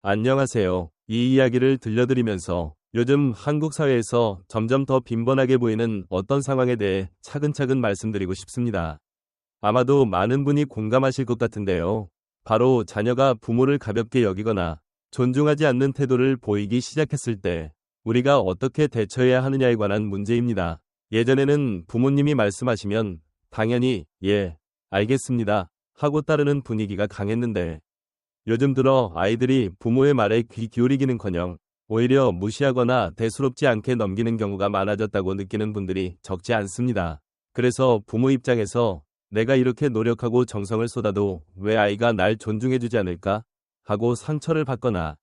안녕하세요. 이 이야기를 들려드리면서 요즘 한국 사회에서 점점 더 빈번하게 보이는 어떤 상황에 대해 차근차근 말씀드리고 싶습니다. 아마도 많은 분이 공감하실 것 같은데요. 바로 자녀가 부모를 가볍게 여기거나 존중하지 않는 태도를 보이기 시작했을 때 우리가 어떻게 대처해야 하느냐에 관한 문제입니다. 예전에는 부모님이 말씀하시면 당연히 예, 알겠습니다 하고 따르는 분위기가 강했는데 요즘 들어 아이들이 부모의 말에 귀 기울이기는커녕 오히려 무시하거나 대수롭지 않게 넘기는 경우가 많아졌다고 느끼는 분들이 적지 않습니다. 그래서 부모 입장에서 내가 이렇게 노력하고 정성을 쏟아도 왜 아이가 날 존중해주지 않을까? 하고 상처를 받거나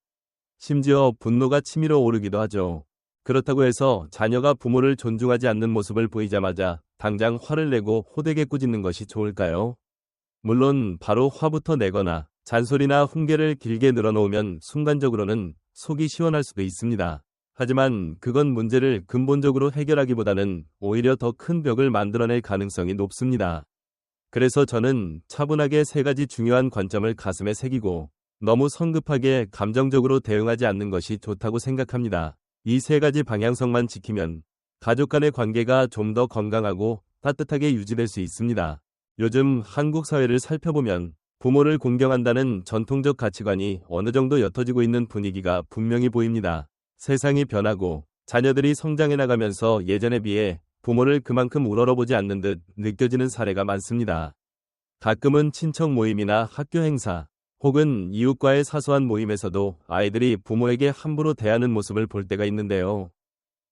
심지어 분노가 치밀어 오르기도 하죠. 그렇다고 해서 자녀가 부모를 존중하지 않는 모습을 보이자마자 당장 화를 내고 호되게 꾸짖는 것이 좋을까요? 물론 바로 화부터 내거나 잔소리나 훈계를 길게 늘어놓으면 순간적으로는 속이 시원할 수도 있습니다. 하지만 그건 문제를 근본적으로 해결하기보다는 오히려 더 큰 벽을 만들어낼 가능성이 높습니다. 그래서 저는 차분하게 세 가지 중요한 관점을 가슴에 새기고 너무 성급하게 감정적으로 대응하지 않는 것이 좋다고 생각합니다. 이 세 가지 방향성만 지키면 가족 간의 관계가 좀 더 건강하고 따뜻하게 유지될 수 있습니다. 요즘 한국 사회를 살펴보면 부모를 공경한다는 전통적 가치관이 어느 정도 옅어지고 있는 분위기가 분명히 보입니다. 세상이 변하고 자녀들이 성장해 나가면서 예전에 비해 부모를 그만큼 우러러보지 않는 듯 느껴지는 사례가 많습니다. 가끔은 친척 모임이나 학교 행사, 혹은 이웃과의 사소한 모임에서도 아이들이 부모에게 함부로 대하는 모습을 볼 때가 있는데요.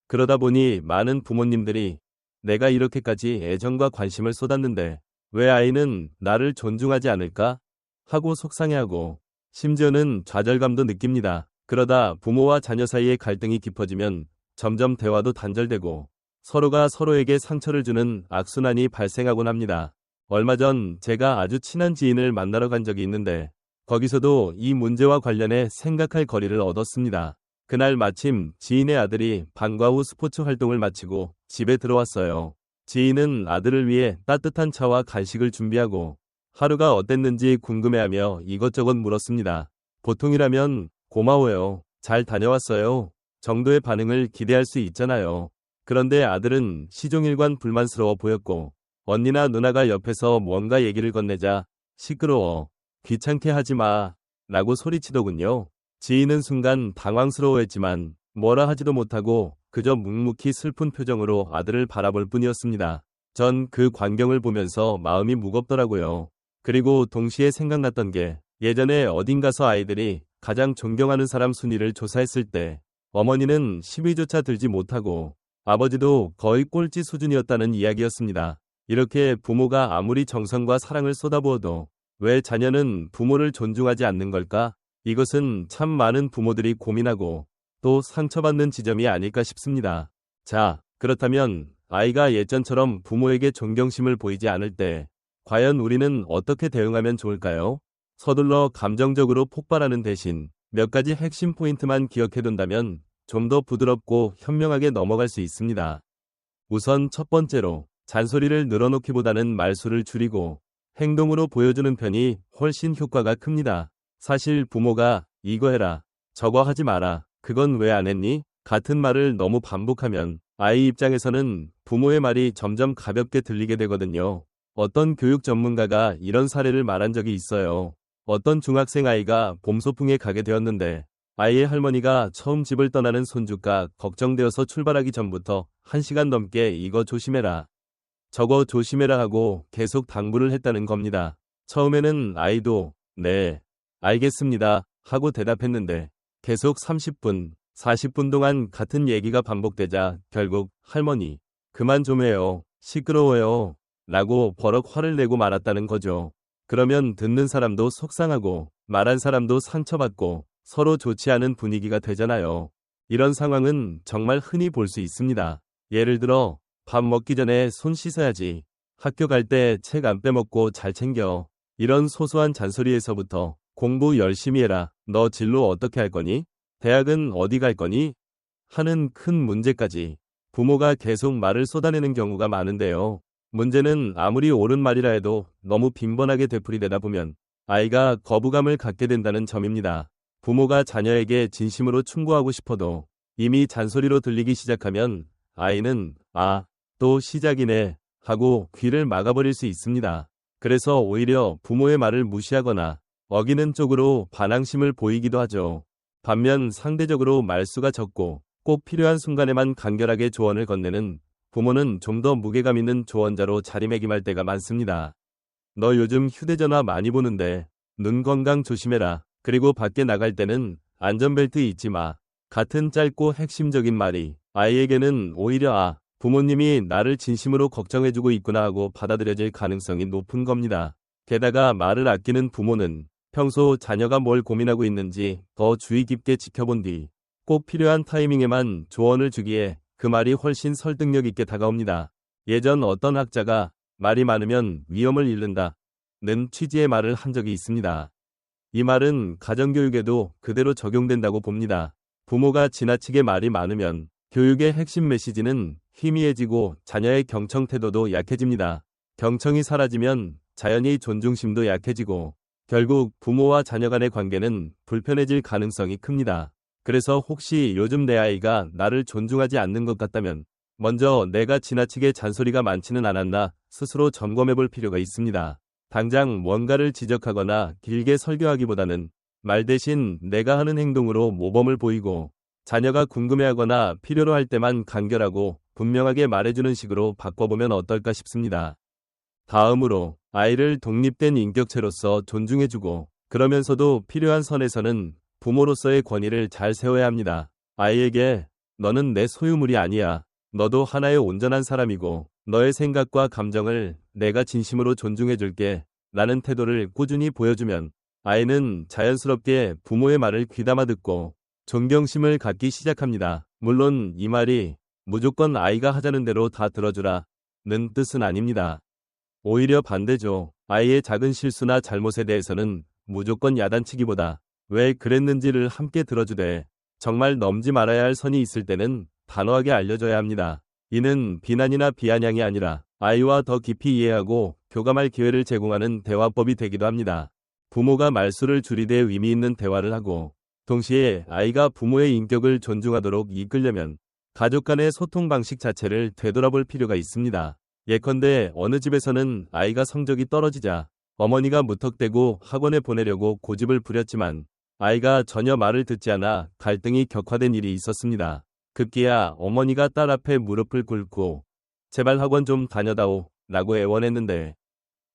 그러다 보니 많은 부모님들이 내가 이렇게까지 애정과 관심을 쏟았는데 왜 아이는 나를 존중하지 않을까? 하고 속상해하고 심지어는 좌절감도 느낍니다. 그러다 부모와 자녀 사이의 갈등이 깊어지면 점점 대화도 단절되고 서로가 서로에게 상처를 주는 악순환이 발생하곤 합니다. 얼마 전 제가 아주 친한 지인을 만나러 간 적이 있는데 거기서도 이 문제와 관련해 생각할 거리를 얻었습니다. 그날 마침 지인의 아들이 방과 후 스포츠 활동을 마치고 집에 들어왔어요. 지인은 아들을 위해 따뜻한 차와 간식을 준비하고 하루가 어땠는지 궁금해하며 이것저것 물었습니다. 보통이라면 고마워요, 잘 다녀왔어요 정도의 반응을 기대할 수 있잖아요. 그런데 아들은 시종일관 불만스러워 보였고 언니나 누나가 옆에서 뭔가 얘기를 건네자 시끄러워, 귀찮게 하지 마 라고 소리치더군요. 지인은 순간 당황스러워했지만 뭐라 하지도 못하고 그저 묵묵히 슬픈 표정으로 아들을 바라볼 뿐이었습니다. 전 그 광경을 보면서 마음이 무겁더라고요. 그리고 동시에 생각났던 게 예전에 어딘가서 아이들이 가장 존경하는 사람 순위를 조사했을 때 어머니는 10위조차 들지 못하고 아버지도 거의 꼴찌 수준이었다는 이야기였습니다. 이렇게 부모가 아무리 정성과 사랑을 쏟아부어도 왜 자녀는 부모를 존중하지 않는 걸까? 이것은 참 많은 부모들이 고민하고 또 상처받는 지점이 아닐까 싶습니다. 자, 그렇다면 아이가 예전처럼 부모에게 존경심을 보이지 않을 때 과연 우리는 어떻게 대응하면 좋을까요? 서둘러 감정적으로 폭발하는 대신 몇 가지 핵심 포인트만 기억해둔다면 좀 더 부드럽고 현명하게 넘어갈 수 있습니다. 우선 첫 번째로 잔소리를 늘어놓기보다는 말수를 줄이고 행동으로 보여주는 편이 훨씬 효과가 큽니다. 사실 부모가 이거 해라, 저거 하지 마라, 그건 왜 안 했니? 같은 말을 너무 반복하면 아이 입장에서는 부모의 말이 점점 가볍게 들리게 되거든요. 어떤 교육 전문가가 이런 사례를 말한 적이 있어요. 어떤 중학생 아이가 봄소풍에 가게 되었는데 아이의 할머니가 처음 집을 떠나는 손주가 걱정되어서 출발하기 전부터 1시간 넘게 이거 조심해라, 저거 조심해라 하고 계속 당부를 했다는 겁니다. 처음에는 아이도 네, 알겠습니다 하고 대답했는데 계속 30분, 40분 동안 같은 얘기가 반복되자 결국 할머니, 그만 좀 해요, 시끄러워요 라고 버럭 화를 내고 말았다는 거죠. 그러면 듣는 사람도 속상하고 말한 사람도 상처받고 서로 좋지 않은 분위기가 되잖아요. 이런 상황은 정말 흔히 볼 수 있습니다. 예를 들어 밥 먹기 전에 손 씻어야지, 학교 갈 때 책 안 빼먹고 잘 챙겨, 이런 소소한 잔소리에서부터 공부 열심히 해라, 너 진로 어떻게 할 거니? 대학은 어디 갈 거니? 하는 큰 문제까지 부모가 계속 말을 쏟아내는 경우가 많은데요. 문제는 아무리 옳은 말이라 해도 너무 빈번하게 되풀이되다 보면 아이가 거부감을 갖게 된다는 점입니다. 부모가 자녀에게 진심으로 충고하고 싶어도 이미 잔소리로 들리기 시작하면 아이는 아, 또 시작이네 하고 귀를 막아버릴 수 있습니다. 그래서 오히려 부모의 말을 무시하거나 어기는 쪽으로 반항심을 보이기도 하죠. 반면 상대적으로 말수가 적고 꼭 필요한 순간에만 간결하게 조언을 건네는 부모는 좀 더 무게감 있는 조언자로 자리매김할 때가 많습니다. 너 요즘 휴대전화 많이 보는데 눈 건강 조심해라. 그리고 밖에 나갈 때는 안전벨트 잊지 마. 같은 짧고 핵심적인 말이 아이에게는 오히려 아, 부모님이 나를 진심으로 걱정해주고 있구나 하고 받아들여질 가능성이 높은 겁니다. 게다가 말을 아끼는 부모는 평소 자녀가 뭘 고민하고 있는지 더 주의 깊게 지켜본 뒤 꼭 필요한 타이밍에만 조언을 주기에 그 말이 훨씬 설득력 있게 다가옵니다. 예전 어떤 학자가 말이 많으면 위험을 잃는다 는 취지의 말을 한 적이 있습니다. 이 말은 가정교육에도 그대로 적용된다고 봅니다. 부모가 지나치게 말이 많으면 교육의 핵심 메시지는 희미해지고 자녀의 경청 태도도 약해집니다. 경청이 사라지면 자연히 존중심도 약해지고 결국 부모와 자녀 간의 관계는 불편해질 가능성이 큽니다. 그래서 혹시 요즘 내 아이가 나를 존중하지 않는 것 같다면 먼저 내가 지나치게 잔소리가 많지는 않았나 스스로 점검해 볼 필요가 있습니다. 당장 뭔가를 지적하거나 길게 설교하기보다는 말 대신 내가 하는 행동으로 모범을 보이고 자녀가 궁금해하거나 필요로 할 때만 간결하고 분명하게 말해주는 식으로 바꿔보면 어떨까 싶습니다. 다음으로 아이를 독립된 인격체로서 존중해주고 그러면서도 필요한 선에서는 부모로서의 권위를 잘 세워야 합니다. 아이에게 너는 내 소유물이 아니야. 너도 하나의 온전한 사람이고 너의 생각과 감정을 내가 진심으로 존중해줄게 라는 태도를 꾸준히 보여주면 아이는 자연스럽게 부모의 말을 귀담아 듣고 존경심을 갖기 시작합니다. 물론 이 말이 무조건 아이가 하자는 대로 다 들어주라 는 뜻은 아닙니다. 오히려 반대죠. 아이의 작은 실수나 잘못에 대해서는 무조건 야단치기보다 왜 그랬는지를 함께 들어주되 정말 넘지 말아야 할 선이 있을 때는 단호하게 알려줘야 합니다. 이는 비난이나 비아냥이 아니라 아이와 더 깊이 이해하고 교감할 기회를 제공하는 대화법이 되기도 합니다. 부모가 말수를 줄이되 의미 있는 대화를 하고 동시에 아이가 부모의 인격을 존중하도록 이끌려면 가족 간의 소통 방식 자체를 되돌아볼 필요가 있습니다. 예컨대 어느 집에서는 아이가 성적이 떨어지자 어머니가 무턱대고 학원에 보내려고 고집을 부렸지만 아이가 전혀 말을 듣지 않아 갈등이 격화된 일이 있었습니다. 급기야 어머니가 딸 앞에 무릎을 꿇고 제발 학원 좀 다녀다오 라고 애원했는데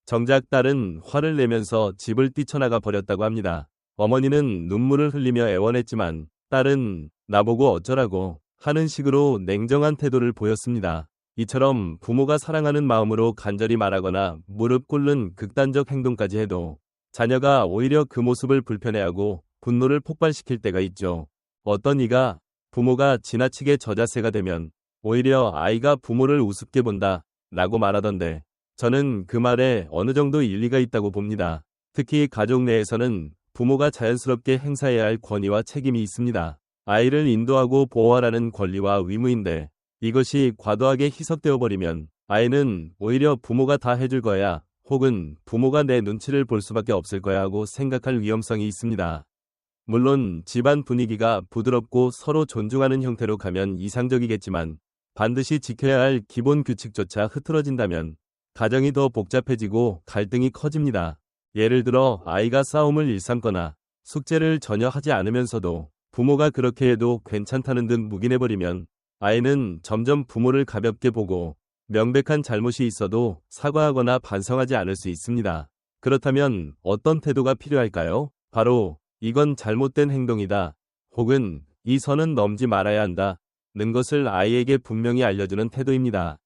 정작 딸은 화를 내면서 집을 뛰쳐나가 버렸다고 합니다. 어머니는 눈물을 흘리며 애원했지만 딸은 나보고 어쩌라고 하는 식으로 냉정한 태도를 보였습니다. 이처럼 부모가 사랑하는 마음으로 간절히 말하거나 무릎 꿇는 극단적 행동까지 해도 자녀가 오히려 그 모습을 불편해하고 분노를 폭발시킬 때가 있죠. 어떤 이가 부모가 지나치게 저자세가 되면 오히려 아이가 부모를 우습게 본다 라고 말하던데 저는 그 말에 어느 정도 일리가 있다고 봅니다. 특히 가족 내에서는 부모가 자연스럽게 행사해야 할 권위와 책임이 있습니다. 아이를 인도하고 보호하라는 권리와 의무인데 이것이 과도하게 희석되어 버리면 아이는 오히려 부모가 다 해줄 거야 혹은 부모가 내 눈치를 볼 수밖에 없을 거야 하고 생각할 위험성이 있습니다. 물론 집안 분위기가 부드럽고 서로 존중하는 형태로 가면 이상적이겠지만 반드시 지켜야 할 기본 규칙조차 흐트러진다면 가정이 더 복잡해지고 갈등이 커집니다. 예를 들어 아이가 싸움을 일삼거나 숙제를 전혀 하지 않으면서도 부모가 그렇게 해도 괜찮다는 듯 묵인해버리면 아이는 점점 부모를 가볍게 보고 명백한 잘못이 있어도 사과하거나 반성하지 않을 수 있습니다. 그렇다면 어떤 태도가 필요할까요? 바로 이건 잘못된 행동이다. 혹은 이 선은 넘지 말아야 한다. 는 것을 아이에게 분명히 알려주는 태도입니다.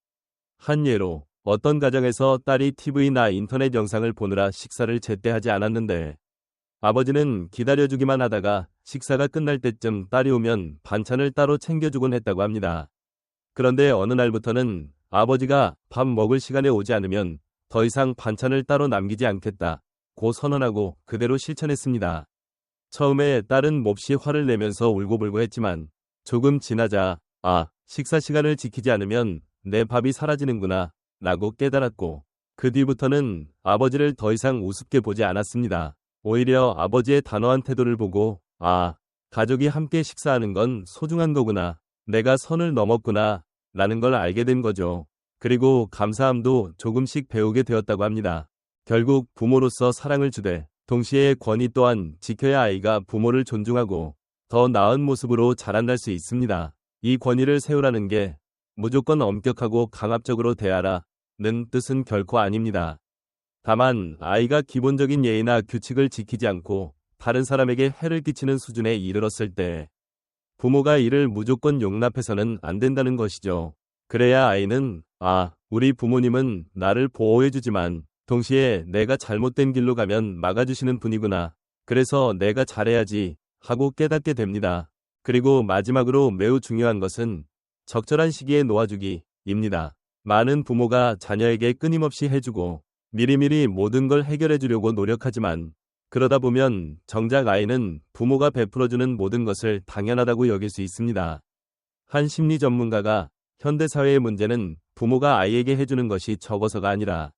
한 예로 어떤 가정에서 딸이 TV나 인터넷 영상을 보느라 식사를 제때 하지 않았는데 아버지는 기다려주기만 하다가 식사가 끝날 때쯤 딸이 오면 반찬을 따로 챙겨주곤 했다고 합니다. 그런데 어느 날부터는 아버지가 밥 먹을 시간에 오지 않으면 더 이상 반찬을 따로 남기지 않겠다고 선언하고 그대로 실천했습니다. 처음에 딸은 몹시 화를 내면서 울고불고 했지만 조금 지나자 식사 시간을 지키지 않으면 내 밥이 사라지는구나 라고 깨달았고 그 뒤부터는 아버지를 더 이상 우습게 보지 않았습니다. 오히려 아버지의 단호한 태도를 보고 아, 가족이 함께 식사하는 건 소중한 거구나. 내가 선을 넘었구나. 라는 걸 알게 된 거죠. 그리고 감사함도 조금씩 배우게 되었다고 합니다. 결국 부모로서 사랑을 주되 동시에 권위 또한 지켜야 아이가 부모를 존중하고 더 나은 모습으로 자라날 수 있습니다. 이 권위를 세우라는 게 무조건 엄격하고 강압적으로 대하라는 뜻은 결코 아닙니다. 다만 아이가 기본적인 예의나 규칙을 지키지 않고 다른 사람에게 해를 끼치는 수준에 이르렀을 때 부모가 이를 무조건 용납해서는 안 된다는 것이죠. 그래야 아이는 우리 부모님은 나를 보호해주지만 동시에 내가 잘못된 길로 가면 막아주시는 분이구나. 그래서 내가 잘해야지 하고 깨닫게 됩니다. 그리고 마지막으로 매우 중요한 것은 적절한 시기에 놓아주기입니다. 많은 부모가 자녀에게 끊임없이 해주고 미리미리 모든 걸 해결해 주려고 노력하지만 그러다 보면 정작 아이는 부모가 베풀어주는 모든 것을 당연하다고 여길 수 있습니다. 한 심리 전문가가 현대사회의 문제는 부모가 아이에게 해주는 것이 적어서가 아니라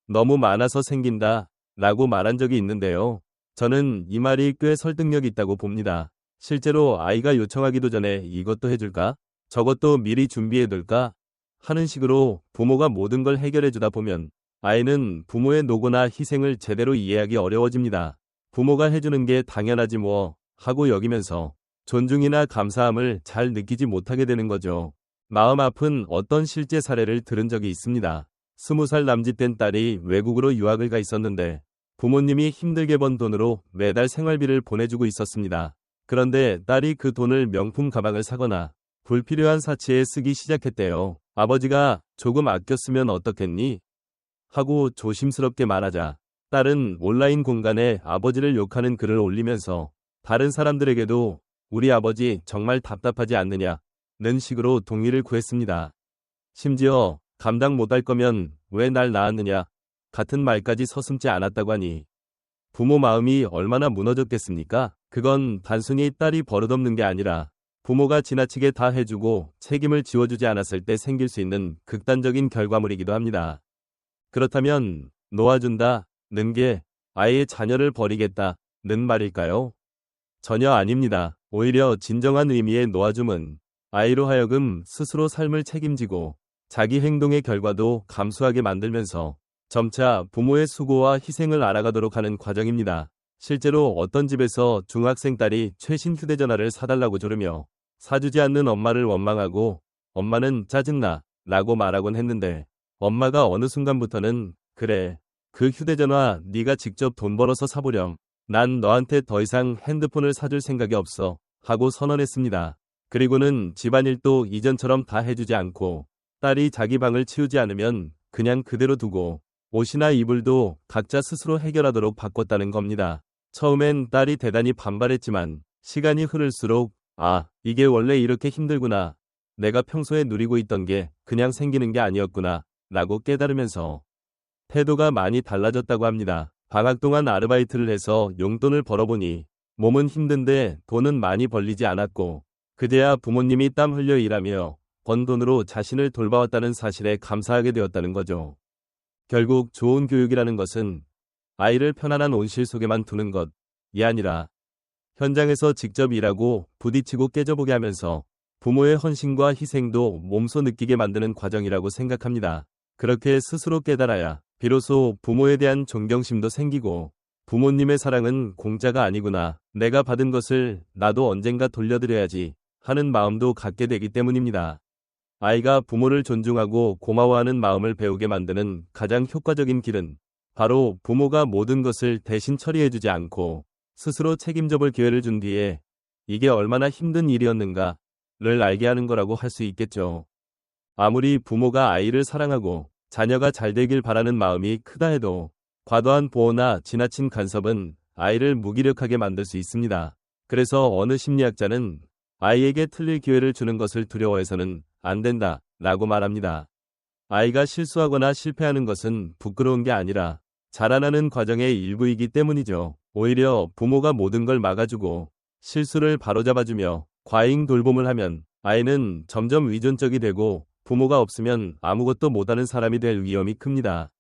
너무 많아서 생긴다 라고 말한 적이 있는데요. 저는 이 말이 꽤 설득력이 있다고 봅니다. 실제로 아이가 요청하기도 전에 이것도 해줄까? 저것도 미리 준비해둘까? 하는 식으로 부모가 모든 걸 해결해주다 보면 아이는 부모의 노고나 희생을 제대로 이해하기 어려워집니다. 부모가 해주는 게 당연하지 뭐 하고 여기면서 존중이나 감사함을 잘 느끼지 못하게 되는 거죠. 마음 아픈 어떤 실제 사례를 들은 적이 있습니다. 20살 남짓된 딸이 외국으로 유학을 가 있었는데 부모님이 힘들게 번 돈으로 매달 생활비를 보내주고 있었습니다. 그런데 딸이 그 돈을 명품 가방을 사거나 불필요한 사치에 쓰기 시작했대요. 아버지가 조금 아껴 쓰면 어떻겠니? 하고 조심스럽게 말하자 딸은 온라인 공간에 아버지를 욕하는 글을 올리면서 다른 사람들에게도 우리 아버지 정말 답답하지 않느냐는 식으로 동의를 구했습니다. 심지어 감당 못할 거면 왜 날 낳았느냐 같은 말까지 서슴지 않았다고 하니 부모 마음이 얼마나 무너졌겠습니까? 그건 단순히 딸이 버릇없는 게 아니라 부모가 지나치게 다 해주고 책임을 지워주지 않았을 때 생길 수 있는 극단적인 결과물이기도 합니다. 그렇다면 놓아준다는 게 아이의 자녀를 버리겠다는 말일까요? 전혀 아닙니다. 오히려 진정한 의미의 놓아줌은 아이로 하여금 스스로 삶을 책임지고 자기 행동의 결과도 감수하게 만들면서 점차 부모의 수고와 희생을 알아가도록 하는 과정입니다. 실제로 어떤 집에서 중학생 딸이 최신 휴대전화를 사달라고 조르며 사주지 않는 엄마를 원망하고 엄마는 짜증나 라고 말하곤 했는데 엄마가 어느 순간부터는 그래 그 휴대전화 네가 직접 돈 벌어서 사보렴. 난 너한테 더 이상 핸드폰을 사줄 생각이 없어 하고 선언했습니다. 그리고는 집안일도 이전처럼 다 해주지 않고 딸이 자기 방을 치우지 않으면 그냥 그대로 두고 옷이나 이불도 각자 스스로 해결하도록 바꿨다는 겁니다. 처음엔 딸이 대단히 반발했지만 시간이 흐를수록 이게 원래 이렇게 힘들구나. 내가 평소에 누리고 있던 게 그냥 생기는 게 아니었구나 라고 깨달으면서 태도가 많이 달라졌다고 합니다. 방학 동안 아르바이트를 해서 용돈을 벌어보니 몸은 힘든데 돈은 많이 벌리지 않았고 그제야 부모님이 땀 흘려 일하며 번 돈으로 자신을 돌봐왔다는 사실에 감사하게 되었다는 거죠. 결국 좋은 교육이라는 것은 아이를 편안한 온실 속에만 두는 것이 아니라 현장에서 직접 일하고 부딪히고 깨져보게 하면서 부모의 헌신과 희생도 몸소 느끼게 만드는 과정이라고 생각합니다. 그렇게 스스로 깨달아야 비로소 부모에 대한 존경심도 생기고 부모님의 사랑은 공짜가 아니구나. 내가 받은 것을 나도 언젠가 돌려드려야지 하는 마음도 갖게 되기 때문입니다. 아이가 부모를 존중하고 고마워하는 마음을 배우게 만드는 가장 효과적인 길은 바로 부모가 모든 것을 대신 처리해주지 않고 스스로 책임져 볼 기회를 준 뒤에 이게 얼마나 힘든 일이었는가를 알게 하는 거라고 할 수 있겠죠. 아무리 부모가 아이를 사랑하고 자녀가 잘 되길 바라는 마음이 크다 해도 과도한 보호나 지나친 간섭은 아이를 무기력하게 만들 수 있습니다. 그래서 어느 심리학자는 아이에게 틀릴 기회를 주는 것을 두려워해서는 안 된다 라고 말합니다. 아이가 실수하거나 실패하는 것은 부끄러운 게 아니라 자라나는 과정의 일부이기 때문이죠. 오히려 부모가 모든 걸 막아주고 실수를 바로잡아주며 과잉 돌봄을 하면 아이는 점점 의존적이 되고 부모가 없으면 아무것도 못하는 사람이 될 위험이 큽니다.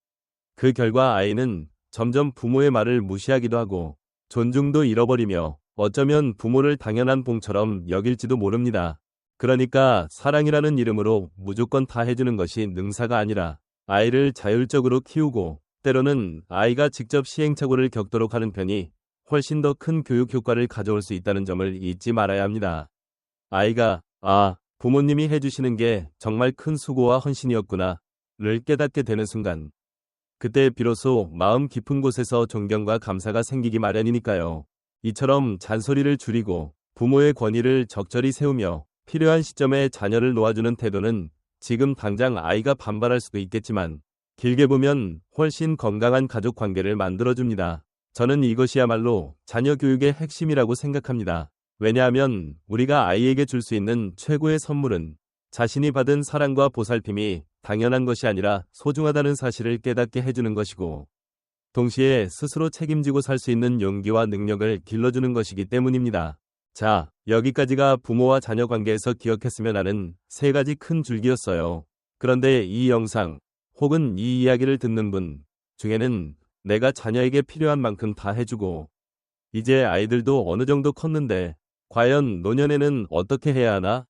그 결과 아이는 점점 부모의 말을 무시하기도 하고 존중도 잃어버리며 어쩌면 부모를 당연한 봉처럼 여길지도 모릅니다. 그러니까 사랑이라는 이름으로 무조건 다 해주는 것이 능사가 아니라 아이를 자율적으로 키우고 때로는 아이가 직접 시행착오를 겪도록 하는 편이 훨씬 더 큰 교육 효과를 가져올 수 있다는 점을 잊지 말아야 합니다. 아이가 부모님이 해주시는 게 정말 큰 수고와 헌신이었구나 를 깨닫게 되는 순간 그때 비로소 마음 깊은 곳에서 존경과 감사가 생기기 마련이니까요. 이처럼 잔소리를 줄이고 부모의 권위를 적절히 세우며 필요한 시점에 자녀를 놓아주는 태도는 지금 당장 아이가 반발할 수도 있겠지만 길게 보면 훨씬 건강한 가족 관계를 만들어줍니다. 저는 이것이야말로 자녀 교육의 핵심이라고 생각합니다. 왜냐하면 우리가 아이에게 줄 수 있는 최고의 선물은 자신이 받은 사랑과 보살핌이 당연한 것이 아니라 소중하다는 사실을 깨닫게 해주는 것이고 동시에 스스로 책임지고 살 수 있는 용기와 능력을 길러주는 것이기 때문입니다. 자, 여기까지가 부모와 자녀 관계에서 기억했으면 하는 세 가지 큰 줄기였어요. 그런데 이 영상 혹은 이 이야기를 듣는 분 중에는 내가 자녀에게 필요한 만큼 다 해주고 이제 아이들도 어느 정도 컸는데 과연 노년에는 어떻게 해야 하나?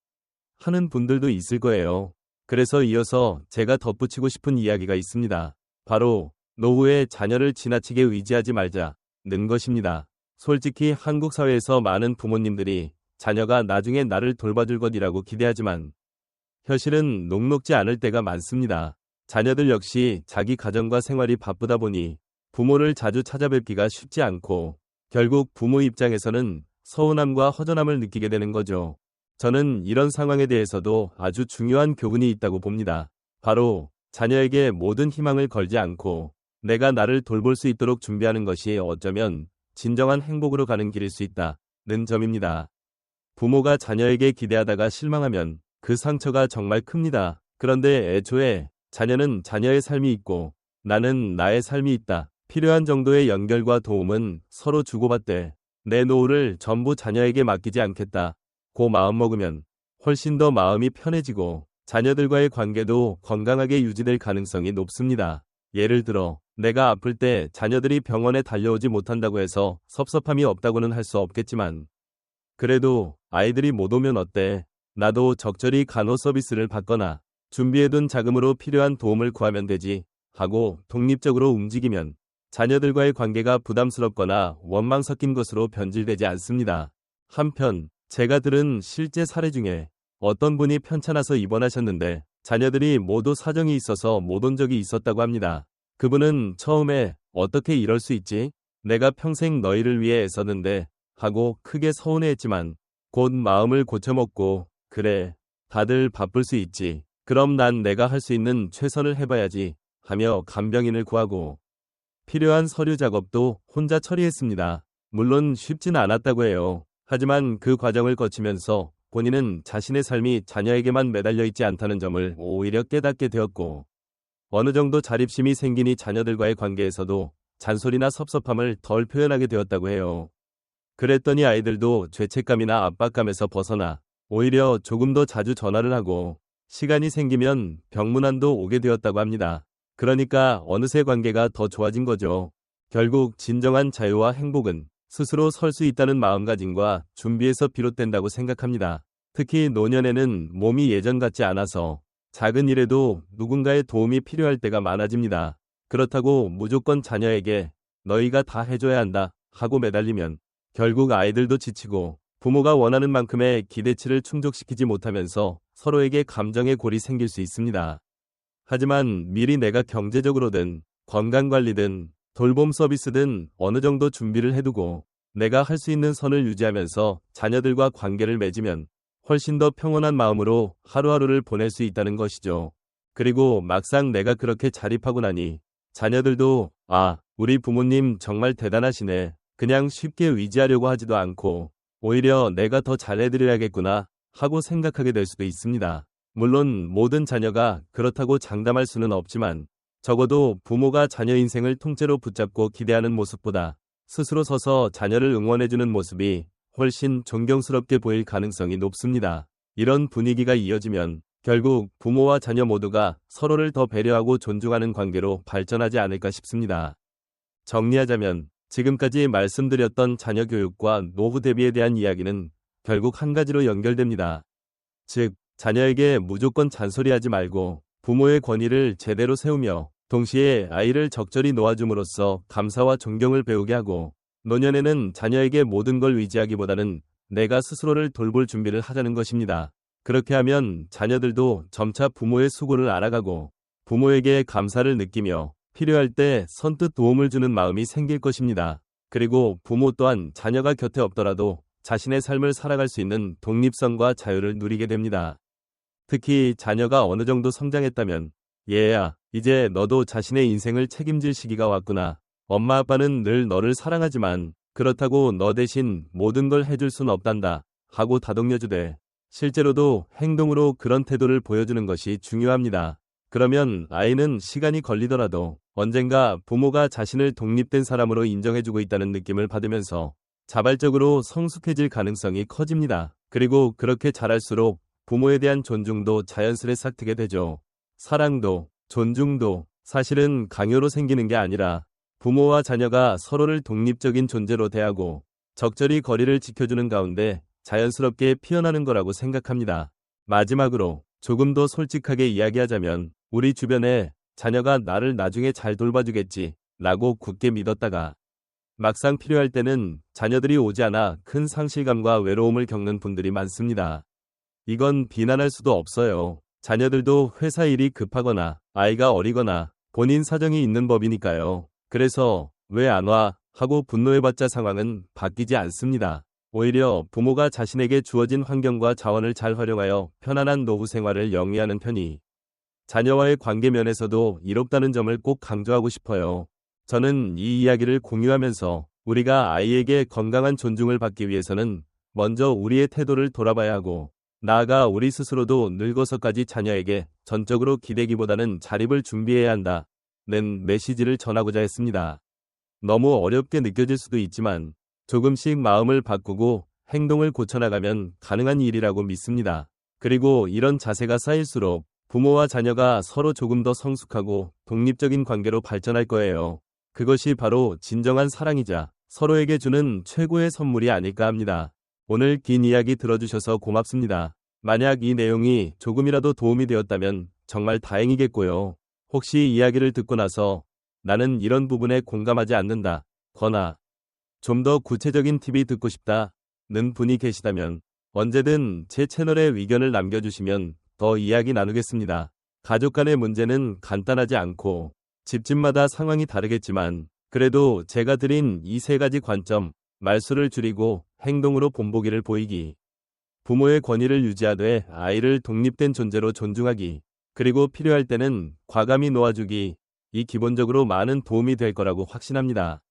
하는 분들도 있을 거예요. 그래서 이어서 제가 덧붙이고 싶은 이야기가 있습니다. 바로 노후에 자녀를 지나치게 의지하지 말자는 것입니다. 솔직히 한국 사회에서 많은 부모님들이 자녀가 나중에 나를 돌봐줄 것이라고 기대하지만 현실은 녹록지 않을 때가 많습니다. 자녀들 역시 자기 가정과 생활이 바쁘다 보니 부모를 자주 찾아뵙기가 쉽지 않고 결국 부모 입장에서는 서운함과 허전함을 느끼게 되는 거죠. 저는 이런 상황에 대해서도 아주 중요한 교훈이 있다고 봅니다. 바로 자녀에게 모든 희망을 걸지 않고 내가 나를 돌볼 수 있도록 준비하는 것이 어쩌면 진정한 행복으로 가는 길일 수 있다는 점입니다. 부모가 자녀에게 기대하다가 실망하면 그 상처가 정말 큽니다. 그런데 애초에 자녀는 자녀의 삶이 있고 나는 나의 삶이 있다. 필요한 정도의 연결과 도움은 서로 주고받되 내 노후를 전부 자녀에게 맡기지 않겠다. 고 마음먹으면 훨씬 더 마음이 편해지고 자녀들과의 관계도 건강하게 유지될 가능성이 높습니다. 예를 들어 내가 아플 때 자녀들이 병원에 달려오지 못한다고 해서 섭섭함이 없다고는 할 수 없겠지만 그래도 아이들이 못 오면 어때? 나도 적절히 간호 서비스를 받거나 준비해둔 자금으로 필요한 도움을 구하면 되지 하고 독립적으로 움직이면 자녀들과의 관계가 부담스럽거나 원망 섞인 것으로 변질되지 않습니다. 한편 제가 들은 실제 사례 중에 어떤 분이 편찮아서 입원하셨는데 자녀들이 모두 사정이 있어서 못 온 적이 있었다고 합니다. 그분은 처음에 어떻게 이럴 수 있지? 내가 평생 너희를 위해 애썼는데 하고 크게 서운해했지만 곧 마음을 고쳐먹고 그래 다들 바쁠 수 있지. 그럼 난 내가 할 수 있는 최선을 해봐야지 하며 간병인을 구하고 필요한 서류 작업도 혼자 처리했습니다. 물론 쉽진 않았다고 해요. 하지만 그 과정을 거치면서 본인은 자신의 삶이 자녀에게만 매달려 있지 않다는 점을 오히려 깨닫게 되었고 어느 정도 자립심이 생기니 자녀들과의 관계에서도 잔소리나 섭섭함을 덜 표현하게 되었다고 해요. 그랬더니 아이들도 죄책감이나 압박감에서 벗어나 오히려 조금 더 자주 전화를 하고 시간이 생기면 병문안도 오게 되었다고 합니다. 그러니까 어느새 관계가 더 좋아진 거죠. 결국 진정한 자유와 행복은 스스로 설 수 있다는 마음가짐과 준비에서 비롯된다고 생각합니다. 특히 노년에는 몸이 예전 같지 않아서 작은 일에도 누군가의 도움이 필요할 때가 많아집니다. 그렇다고 무조건 자녀에게 너희가 다 해줘야 한다 하고 매달리면 결국 아이들도 지치고 부모가 원하는 만큼의 기대치를 충족시키지 못하면서 서로에게 감정의 골이 생길 수 있습니다. 하지만 미리 내가 경제적으로든 건강관리든 돌봄 서비스든 어느 정도 준비를 해두고 내가 할 수 있는 선을 유지하면서 자녀들과 관계를 맺으면 훨씬 더 평온한 마음으로 하루하루를 보낼 수 있다는 것이죠. 그리고 막상 내가 그렇게 자립하고 나니 자녀들도 우리 부모님 정말 대단하시네. 그냥 쉽게 의지하려고 하지도 않고 오히려 내가 더 잘해드려야겠구나 하고 생각하게 될 수도 있습니다. 물론 모든 자녀가 그렇다고 장담할 수는 없지만 적어도 부모가 자녀 인생을 통째로 붙잡고 기대하는 모습보다 스스로 서서 자녀를 응원해주는 모습이 훨씬 존경스럽게 보일 가능성이 높습니다. 이런 분위기가 이어지면 결국 부모와 자녀 모두가 서로를 더 배려하고 존중하는 관계로 발전하지 않을까 싶습니다. 정리하자면 지금까지 말씀드렸던 자녀 교육과 노후 대비에 대한 이야기는 결국 한 가지로 연결됩니다. 즉, 자녀에게 무조건 잔소리하지 말고 부모의 권위를 제대로 세우며 동시에 아이를 적절히 놓아줌으로써 감사와 존경을 배우게 하고, 노년에는 자녀에게 모든 걸 의지하기보다는 내가 스스로를 돌볼 준비를 하자는 것입니다. 그렇게 하면 자녀들도 점차 부모의 수고를 알아가고 부모에게 감사를 느끼며 필요할 때 선뜻 도움을 주는 마음이 생길 것입니다. 그리고 부모 또한 자녀가 곁에 없더라도 자신의 삶을 살아갈 수 있는 독립성과 자유를 누리게 됩니다. 특히 자녀가 어느 정도 성장했다면, 얘야, 이제 너도 자신의 인생을 책임질 시기가 왔구나. 엄마 아빠는 늘 너를 사랑하지만 그렇다고 너 대신 모든 걸 해줄 순 없단다 하고 다독여주되, 실제로도 행동으로 그런 태도를 보여주는 것이 중요합니다. 그러면 아이는 시간이 걸리더라도 언젠가 부모가 자신을 독립된 사람으로 인정해주고 있다는 느낌을 받으면서 자발적으로 성숙해질 가능성이 커집니다. 그리고 그렇게 자랄수록 부모에 대한 존중도 자연스레 싹트게 되죠. 사랑도, 존중도 사실은 강요로 생기는 게 아니라 부모와 자녀가 서로를 독립적인 존재로 대하고 적절히 거리를 지켜주는 가운데 자연스럽게 피어나는 거라고 생각합니다. 마지막으로 조금 더 솔직하게 이야기하자면, 우리 주변에 자녀가 나를 나중에 잘 돌봐주겠지 라고 굳게 믿었다가 막상 필요할 때는 자녀들이 오지 않아 큰 상실감과 외로움을 겪는 분들이 많습니다. 이건 비난할 수도 없어요. 자녀들도 회사 일이 급하거나 아이가 어리거나 본인 사정이 있는 법이니까요. 그래서 왜 안 와? 하고 분노해봤자 상황은 바뀌지 않습니다. 오히려 부모가 자신에게 주어진 환경과 자원을 잘 활용하여 편안한 노후 생활을 영위하는 편이 자녀와의 관계 면에서도 이롭다는 점을 꼭 강조하고 싶어요. 저는 이 이야기를 공유하면서 우리가 아이에게 건강한 존중을 받기 위해서는 먼저 우리의 태도를 돌아봐야 하고, 나아가 우리 스스로도 늙어서까지 자녀에게 전적으로 기대기보다는 자립을 준비해야 한다는 메시지를 전하고자 했습니다. 너무 어렵게 느껴질 수도 있지만 조금씩 마음을 바꾸고 행동을 고쳐나가면 가능한 일이라고 믿습니다. 그리고 이런 자세가 쌓일수록 부모와 자녀가 서로 조금 더 성숙하고 독립적인 관계로 발전할 거예요. 그것이 바로 진정한 사랑이자 서로에게 주는 최고의 선물이 아닐까 합니다. 오늘 긴 이야기 들어주셔서 고맙습니다. 만약 이 내용이 조금이라도 도움이 되었다면 정말 다행이겠고요. 혹시 이야기를 듣고 나서 나는 이런 부분에 공감하지 않는다 거나 좀 더 구체적인 팁이 듣고 싶다는 분이 계시다면 언제든 제 채널에 의견을 남겨주시면 더 이야기 나누겠습니다. 가족 간의 문제는 간단하지 않고 집집마다 상황이 다르겠지만, 그래도 제가 드린 이 세 가지 관점, 말수를 줄이고 행동으로 본보기를 보이기, 부모의 권위를 유지하되 아이를 독립된 존재로 존중하기, 그리고 필요할 때는 과감히 놓아주기, 이 기본적으로 많은 도움이 될 거라고 확신합니다.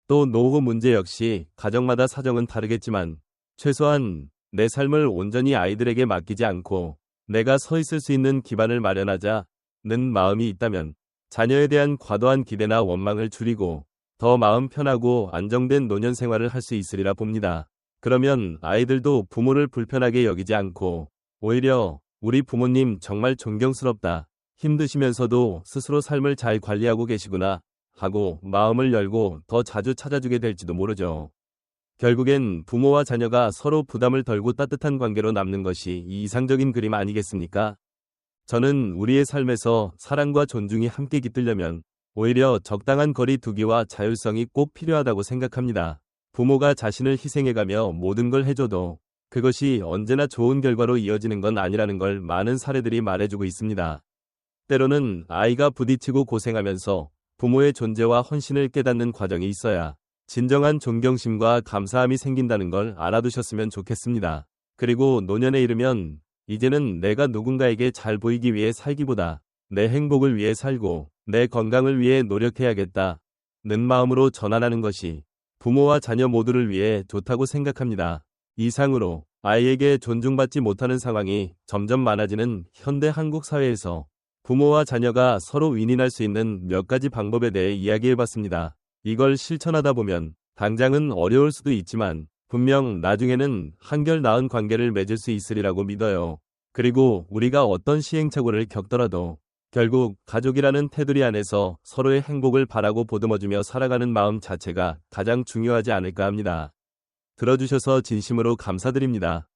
또 노후 문제 역시 가정마다 사정은 다르겠지만 최소한 내 삶을 온전히 아이들에게 맡기지 않고 내가 서 있을 수 있는 기반을 마련하자는 마음이 있다면 자녀에 대한 과도한 기대나 원망을 줄이고 더 마음 편하고 안정된 노년 생활을 할 수 있으리라 봅니다. 그러면 아이들도 부모를 불편하게 여기지 않고 오히려 우리 부모님 정말 존경스럽다, 힘드시면서도 스스로 삶을 잘 관리하고 계시구나 하고 마음을 열고 더 자주 찾아주게 될지도 모르죠. 결국엔 부모와 자녀가 서로 부담을 덜고 따뜻한 관계로 남는 것이 이 이상적인 그림 아니겠습니까? 저는 우리의 삶에서 사랑과 존중이 함께 깃들려면 오히려 적당한 거리 두기와 자율성이 꼭 필요하다고 생각합니다. 부모가 자신을 희생해가며 모든 걸 해줘도 그것이 언제나 좋은 결과로 이어지는 건 아니라는 걸 많은 사례들이 말해주고 있습니다. 때로는 아이가 부딪히고 고생하면서 부모의 존재와 헌신을 깨닫는 과정이 있어야 진정한 존경심과 감사함이 생긴다는 걸 알아두셨으면 좋겠습니다. 그리고 노년에 이르면 이제는 내가 누군가에게 잘 보이기 위해 살기보다 내 행복을 위해 살고 내 건강을 위해 노력해야겠다는 마음으로 전환하는 것이 부모와 자녀 모두를 위해 좋다고 생각합니다. 이상으로 아이에게 존중받지 못하는 상황이 점점 많아지는 현대 한국 사회에서 부모와 자녀가 서로 윈윈할 수 있는 몇 가지 방법에 대해 이야기해봤습니다. 이걸 실천하다 보면 당장은 어려울 수도 있지만 분명 나중에는 한결 나은 관계를 맺을 수 있으리라고 믿어요. 그리고 우리가 어떤 시행착오를 겪더라도 결국 가족이라는 테두리 안에서 서로의 행복을 바라고 보듬어주며 살아가는 마음 자체가 가장 중요하지 않을까 합니다. 들어주셔서 진심으로 감사드립니다.